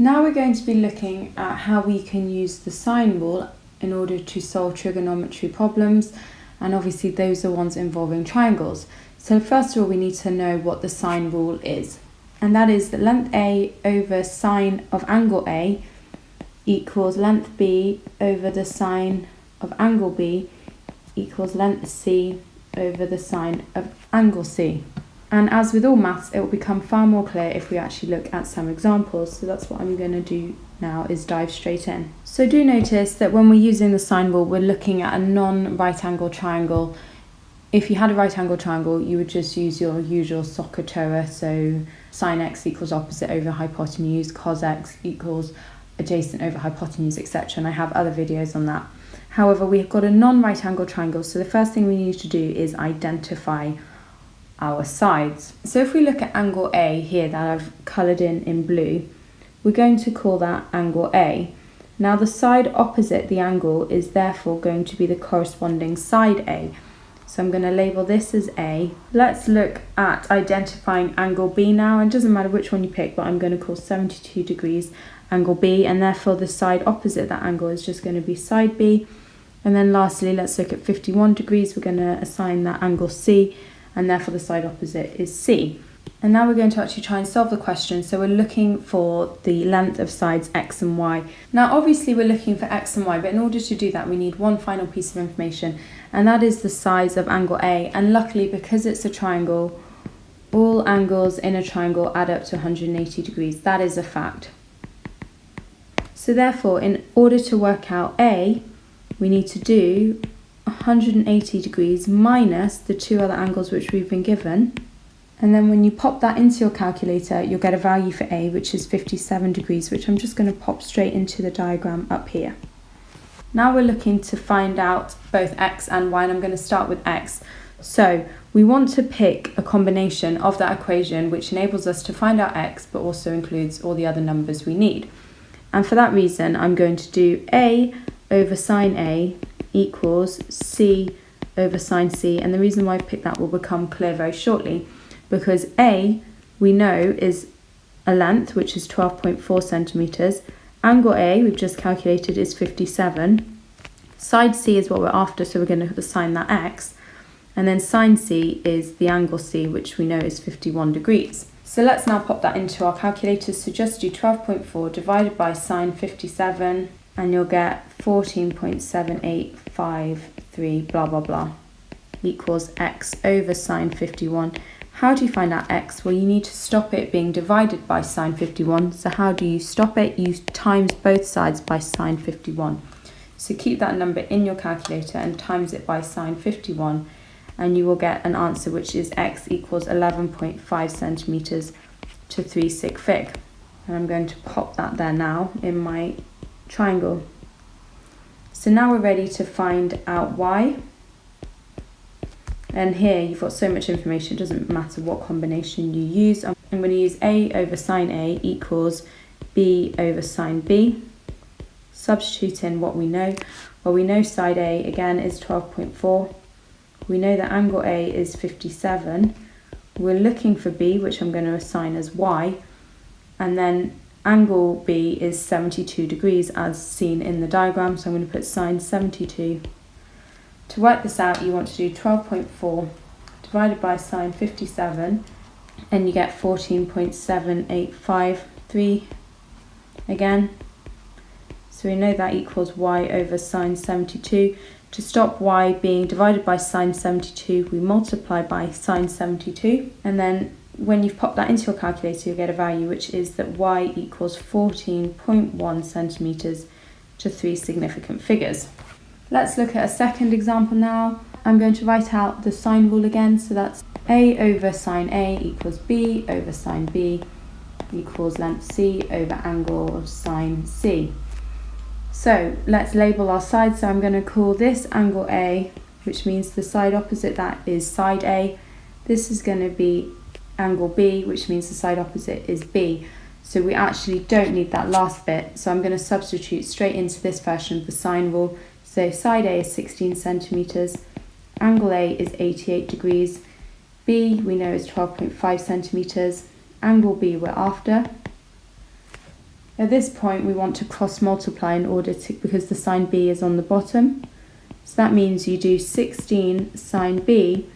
Now we're going to be looking at how we can use the sine rule in order to solve trigonometry problems, and obviously those are ones involving triangles. So first of all, we need to know what the sine rule is, and that is that length A over sine of angle A equals length B over the sine of angle B equals length C over the sine of angle C. And as with all maths, it will become far more clear if we actually look at some examples. So that's what I'm going to do now, is dive straight in. So do notice that when we're using the sine rule, we're looking at a non-right angle triangle. If you had a right angle triangle, you would just use your usual SOHCAHTOA, so sine x equals opposite over hypotenuse, cos x equals adjacent over hypotenuse, etc. And I have other videos on that. However, we've got a non-right angle triangle, so the first thing we need to do is identify our sides. So if we look at angle A here that I've coloured in blue, we're going to call that angle A. Now the side opposite the angle is therefore going to be the corresponding side A. So I'm going to label this as A. Let's look at identifying angle B now, and it doesn't matter which one you pick, but I'm going to call 72 degrees angle B, and therefore the side opposite that angle is just going to be side B. And then lastly, let's look at 51 degrees. We're going to assign that angle C, and therefore the side opposite is C. And now we're going to actually try and solve the question. So we're looking for the length of sides X and Y. Now obviously we're looking for X and Y, but in order to do that we need one final piece of information, and that is the size of angle A. And luckily, because it's a triangle, all angles in a triangle add up to 180 degrees. That is a fact. So therefore, in order to work out A, we need to do 180 degrees minus the two other angles which we've been given, and then when you pop that into your calculator, you'll get a value for A, which is 57 degrees, which I'm just going to pop straight into the diagram up here. Now we're looking to find out both X and Y, and I'm going to start with X. So we want to pick a combination of that equation which enables us to find out X, but also includes all the other numbers we need. And for that reason, I'm going to do A over sine A equals C over sine C, and the reason why I picked that will become clear very shortly, because A, we know, is a length which is 12.4 centimetres, angle A we've just calculated is 57, side C is what we're after, so we're going to assign that X, and then sine C is the angle C, which we know is 51 degrees. So let's now pop that into our calculators. So just do 12.4 divided by sine 57, and you'll get 14.7853 blah blah blah equals X over sine 51. How do you find out X? Well, you need to stop it being divided by sine 51. So how do you stop it? You times both sides by sine 51. So keep that number in your calculator and times it by sine 51, and you will get an answer which is X equals 11.5 centimetres to 3 sig fig. And I'm going to pop that there now in my triangle. So now we're ready to find out Y. And here you've got so much information, it doesn't matter what combination you use. I'm going to use A over sine A equals B over sine B. Substitute in what we know. Well, we know side A again is 12.4. We know that angle A is 57. We're looking for B, which I'm going to assign as Y. And then angle B is 72 degrees as seen in the diagram. So I'm going to put sine 72. To work this out, you want to do 12.4 divided by sine 57, and you get 14.7853 again. So we know that equals Y over sine 72. To stop Y being divided by sine 72, we multiply by sine 72, and then when you've popped that into your calculator, you'll get a value which is that Y equals 14.1 centimetres to 3 significant figures. Let's look at a second example now. I'm going to write out the sine rule again. So that's A over sine A equals B over sine B equals length C over angle of sine C. So let's label our sides. So I'm going to call this angle A, which means the side opposite that is side A. This is going to be angle B, which means the side opposite is B. So we actually don't need that last bit. So I'm going to substitute straight into this version of the sine rule. So side A is 16 centimetres, angle A is 88 degrees, B we know is 12.5 centimetres, angle B we're after At this point we want to cross multiply in order to, because the sine B is on the bottom. So that means you do 16 sine B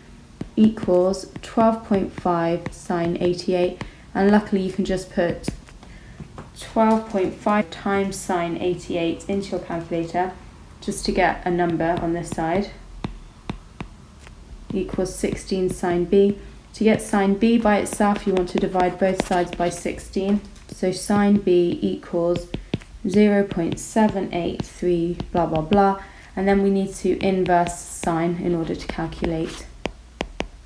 equals 12.5 sine 88, and luckily you can just put 12.5 times sine 88 into your calculator just to get a number on this side, equals 16 sine B. To get sine B by itself, you want to divide both sides by 16. So sine B equals 0.783 blah blah blah, and then we need to inverse sine in order to calculate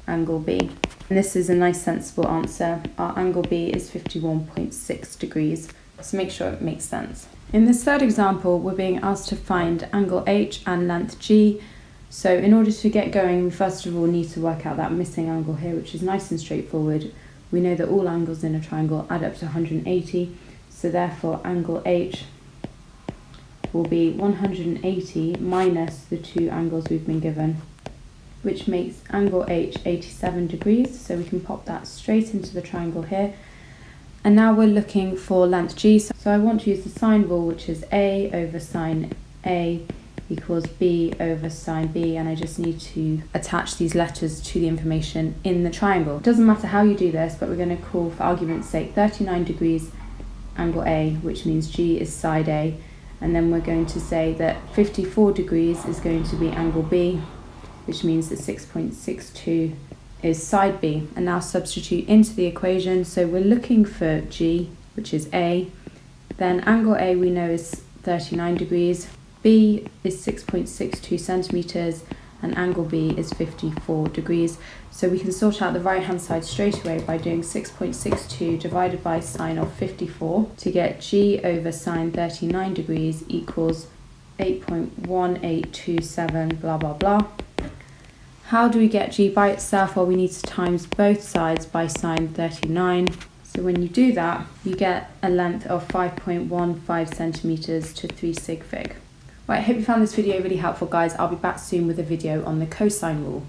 angle B. And this is a nice sensible answer. Our angle B is 51.6 degrees. So make sure it makes sense. In this third example, we're being asked to find angle H and length G. So in order to get going, we first of all need to work out that missing angle here, which is nice and straightforward. We know that all angles in a triangle add up to 180. So therefore angle H will be 180 minus the two angles we've been given, which makes angle H 87 degrees. So we can pop that straight into the triangle here. And now we're looking for length G. So I want to use the sine rule, which is A over sine A equals B over sine B, and I just need to attach these letters to the information in the triangle. It doesn't matter how you do this, but we're going to call, for argument's sake, 39 degrees angle A, which means G is side A, and then we're going to say that 54 degrees is going to be angle B, which means that 6.62 is side B. And now substitute into the equation. So we're looking for G, which is A, then angle A we know is 39 degrees, B is 6.62 centimeters, and angle B is 54 degrees. So we can sort out the right hand side straight away by doing 6.62 divided by sine of 54 to get G over sine 39 degrees equals 8.1827 blah blah blah. How do we get G by itself? Well, we need to times both sides by sine 39. So when you do that, you get a length of 5.15 centimeters to 3 sig fig. Right, I hope you found this video really helpful, guys. I'll be back soon with a video on the cosine rule.